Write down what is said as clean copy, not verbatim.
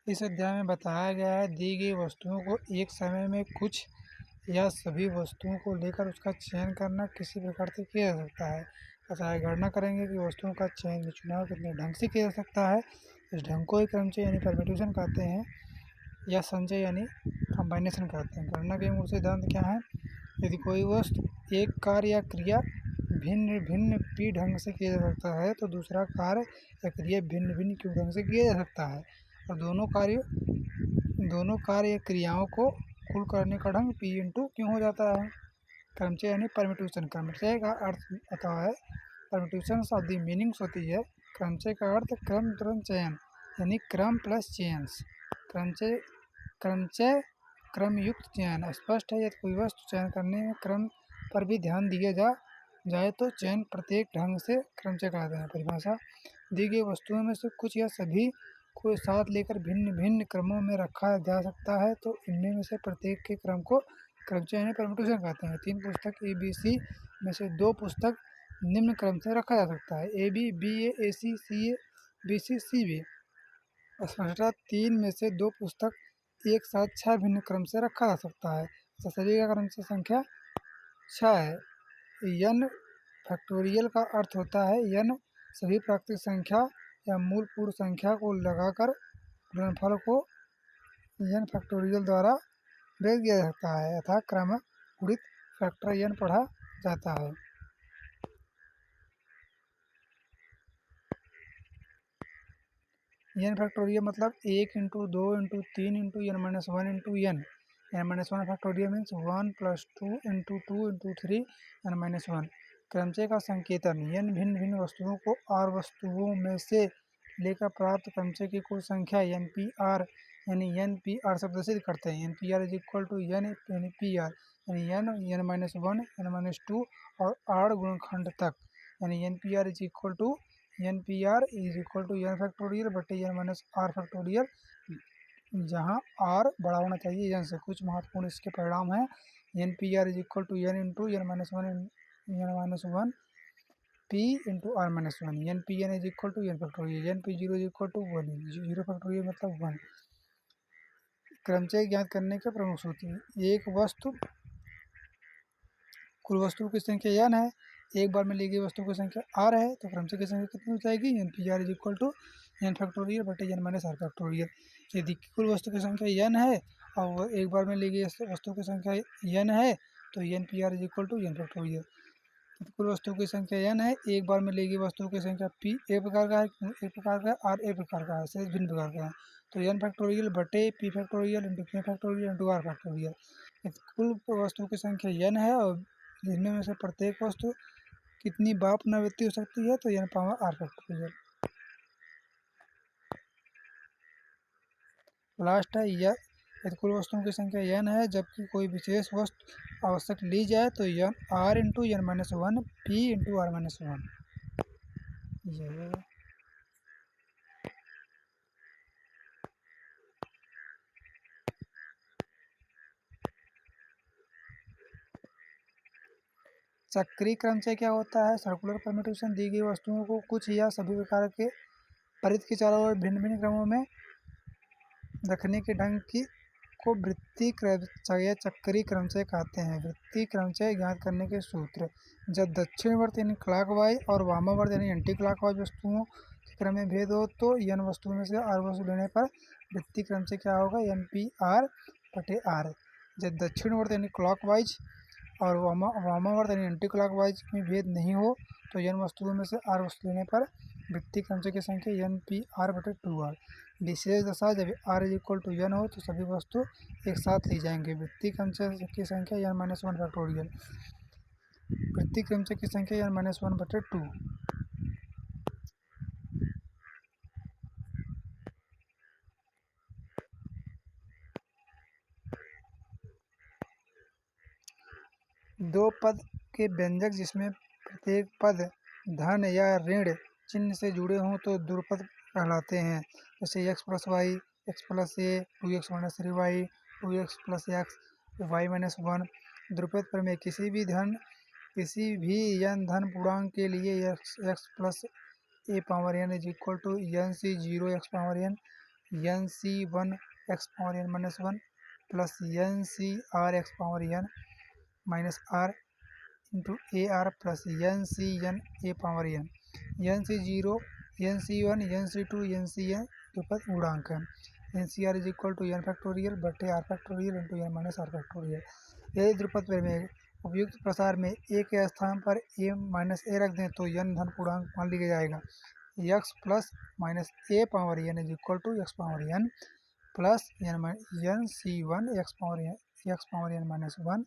इस अध्याय में बताया गया है दी गई वस्तुओं को एक समय में कुछ या सभी वस्तुओं को लेकर उसका चयन करना किसी प्रकार से किया जा सकता है। अतः गणना करेंगे कि वस्तुओं का चयन चुनाव कितने ढंग से किया जा सकता है। इस ढंग को ही क्रमचय यानी परम्यूटेशन कहते हैं या संचय यानी कॉम्बिनेशन कहते हैं। गणना के मूल सिद्धांत क्या है? यदि कोई वस्तु एक कार्य या क्रिया भिन्न भिन्न पी ढंग से किया जा सकता है तो दूसरा कार्य या क्रिया भिन्न भिन्न क्यू ढंग से किया जा सकता है और दोनों कार्य या क्रियाओं को कुल करने का ढंग पी इंटू क्यों हो जाता है। क्रमचय यानी परम्यूटेशन। क्रमचय का अर्थ आता है परम्यूटेशन ऑफ द मीनिंग्स होती है। क्रमचय का अर्थ क्रम तुरंत चयन यानी क्रम प्लस चयन। क्रमचय क्रम युक्त चयन। स्पष्ट है यदि कोई वस्तु चयन करने में क्रम पर भी ध्यान दिया जाए तो चयन प्रत्येक ढंग से क्रमचय कहते हैं। परिभाषा: दी गई वस्तुओं में से कुछ या सभी को साथ लेकर भिन्न भिन्न क्रमों में रखा जा सकता है तो इनमें में से प्रत्येक के क्रम को क्रमचय यानी परम्यूटेशन कहते हैं। 3 पुस्तक ABC में से 2 पुस्तक निम्न क्रम से रखा जा सकता है: AB, BA, AC, CA, BC, CB। स्पष्टतः 3 में से 2 पुस्तक एक साथ 6 भिन्न क्रम से रखा जा सकता है। तो सभी का क्रम से संख्या 6 है। n फैक्टोरियल का अर्थ होता है n सभी प्राकृतिक संख्या या मूल पूर्ण संख्या को लगाकर गुणनफल को n फैक्टोरियल द्वारा व्यक्त किया जाता है अतः क्रम गुणित फैक्टर n पढ़ा जाता है। n फैक्टोरियल मतलब 1 into 2 into 3 into n-1 into n। n-1 factorial means 1 plus 2 into 2 into 3 n-1। क्रमचय का संकेतन: n भिन्न भिन्न वस्तुओं को r वस्तुओं में से लेकर प्राप्त क्रमचय की कुल संख्या NPR यानी NPR से प्रदर्शित करते हैं। NPR is equal to n NPR यानी n-1 n-2 और r गुणनखंड तक यानी NPR is equal to NPR is equal to n factorial बटे n माइनस r फैक्टोरियल, जहाँ r बड़ा होना चाहिए n से। कुछ महत्वपूर्ण इसके परिणाम हैं। NPR is equal to n into n-1 p into r-1। NPN is equal to n factorial. NP0 is equal to 1। 0 factorial मतलब 1। क्रमचय ज्ञात करने के प्रमुख सूत्र: एक वस्तु कुल वस्तुओं की संख्या n है, एक बार में ली गई वस्तु की संख्या r है तो क्रमचय की संख्या कितनी हो जाएगी? NPR is equal to n factorial बटे n माइनस r फैक्टोरियल। यदि कुल वस्तु की संख्या n है और एक बार में ली गई वस्तु की संख्या n है तो NPR is equal to n factorial. कुल वस्तु की संख्या n है, एक बार में ली गई वस्तु की संख्या p एक प्रकार का है, एक प्रकार का r एक प्रकार का है, शेष भिन्न प्रकार का है तो n फैक्टोरियल बटे p factorial into k factorial into r factorial. कुल वस्तु की संख्या n है और जिनमें में से प्रत्येक वस्तु कितनी बार पुनरावृत्ति हो सकती है तो n power r factorial. Last है यदि कुल वस्तुओं की संख्या n है जबकि कोई विशेष वस्तु आवश्यक ली जाए तो n r into n-1 p into r-1। यह चक्रीय क्रमचय क्या होता है? सर्कुलर परम्यूटेशन दी गई वस्तुओं को कुछ या सभी प्रकार के परिध के चारों ओर भिन्न भिन्न क्रमों में रखने के ढंग की को वृत्तीय क्रमचय या चक्रीय क्रमचय कहते हैं। वृत्तीय क्रमचय ज्ञात करने के सूत्र: जब दक्षिणवर्त यानी क्लॉकवाइज और वामावर्त यानी एंटी क्लॉकवाइज वस्तुओं के क्रम में भेद हो तो n वस्तुओं में से r वस्तु लेने पर वृत्तीय क्रमचय क्या होगा? NPR बटे r। जब दक्षिणवर्त यानी क्लॉकवाइज और वामावर्त यानी एंटी क्लॉकवाइज में भेद नहीं हो तो n वस्तुओं में से r वस्तु लेने पर वृत्तीय क्रमचय की संख्या NPR बटे 2r। विशेष दशा: जब r is equal to n हो तो सभी वस्तु एक साथ ली जाएंगे। वृत्तीय क्रमचय की संख्या n-1 फैक्टोरियल। वृत्तीय क्रमचय की संख्या n-1 बटे 2। दो पद के व्यंजक जिसमें प्रत्येक पद धन या ऋण चिन्ह से जुड़े हों तो ध्रुपद कहलाते हैं। जैसे x plus y, x plus A, 2x minus 3y, 2x plus x, y minus 1। ध्रुपद प्रमेय: किसी भी n धन पूर्णांक के लिए x plus A power n is equal to n से 0 x power n n C one x power n minus one plus n C r x power n minus r into A r plus n C n A power n C zero N C one n C two n C n द्रुपद गुणांक है। N C r is equal to n factorial बटे r factorial into n minus r factorial. यदि द्रुपद प्रमेय उपयुक्त प्रसार में ए के स्थान पर ए माइनस ए रख दें तो एन धन पूर्णांक मान लिया जाएगा। X plus minus a power n is equal to x power n plus n C one x power n minus one